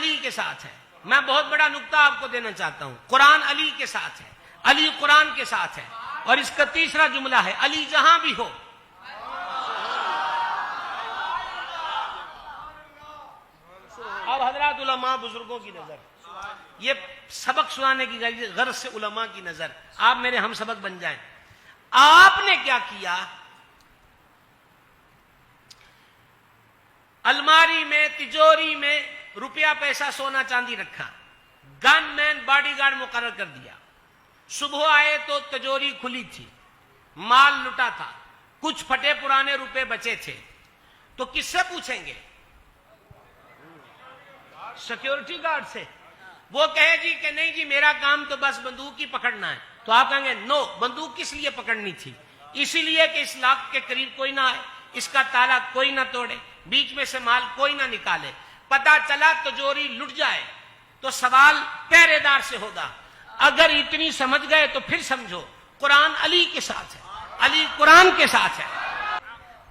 अली के साथ है। मैं बहुत बड़ा नुक्ता आपको देना चाहता हूं, कुरान अली के साथ है, अली कुरान के साथ है। और इसका तीसरा जुमला है, अली जहां भी हो। अब हजरत उलमा बुजुर्गों की नजर, ये सबक सुनाने की गर्ज से उलमा की नजर, आप मेरे हम सबक बन जाएं। आपने क्या किया? अलमारी में, तिजोरी में रुपया पैसा सोना चांदी रखा, गनमैन बॉडीगार्ड मुकर्रर कर दिया। सुबह आए तो तिजोरी खुली थी, माल लुटा था, कुछ फटे पुराने रुपए बचे थे, तो किससे पूछेंगे? सिक्योरिटी गार्ड से। वो कहे जी कि नहीं जी मेरा काम तो बस बंदूक ही पकड़ना है, तो आप कहेंगे नो, बंदूक किस लिए पकड़नी थी? इसीलिए कि इस लाख के करीब कोई ना आए, इसका ताला कोई ना तोड़े, बीच में से माल कोई ना निकाले। पता चला तिजोरी लुट जाए तो सवाल पहरेदार से होगा। अगर इतनी समझ गए तो फिर समझो कुरान अली के साथ है, अली कुरान के साथ है।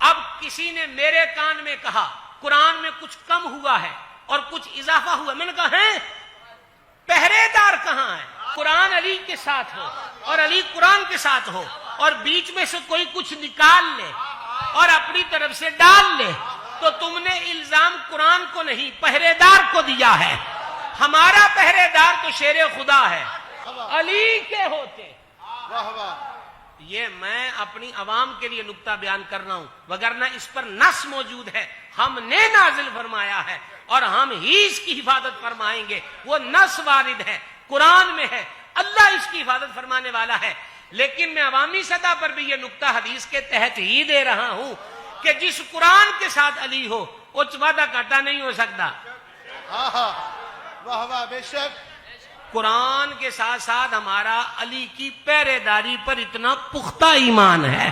अब किसी ने मेरे कान में कहा कुरान में कुछ कम हुआ है और कुछ इजाफा हुआ। मैंने कहा है, पहरेदार कहां है? कुरान अली के साथ हो और अली कुरान के साथ हो, और बीच में से कोई कुछ निकाल ले और अपनी तरफ से डाल ले, तो तुमने इल्जाम कुरान को नहीं पहरेदार को दिया है। हमारा पहरेदार तो शेर खुदा है, अली के होते। ये मैं अपनी आवाम के लिए नुक्ता बयान कर रहा हूं, वगरना इस पर नस मौजूद है, हमने नाजिल फरमाया है और हम ही इसकी हिफाजत फरमाएंगे। वो नस वारिद है, कुरान में है, अल्लाह इसकी हिफाजत फरमाने वाला है। लेकिन मैं अवामी सतह पर भी ये नुक्ता हदीस के तहत ही दे रहा हूं कि जिस कुरान के साथ अली हो वो वादा काटा नहीं हो सकता। वाह वाह, बेशक कुरान के साथ साथ हमारा अली की पहरेदारी पर इतना पुख्ता ईमान है।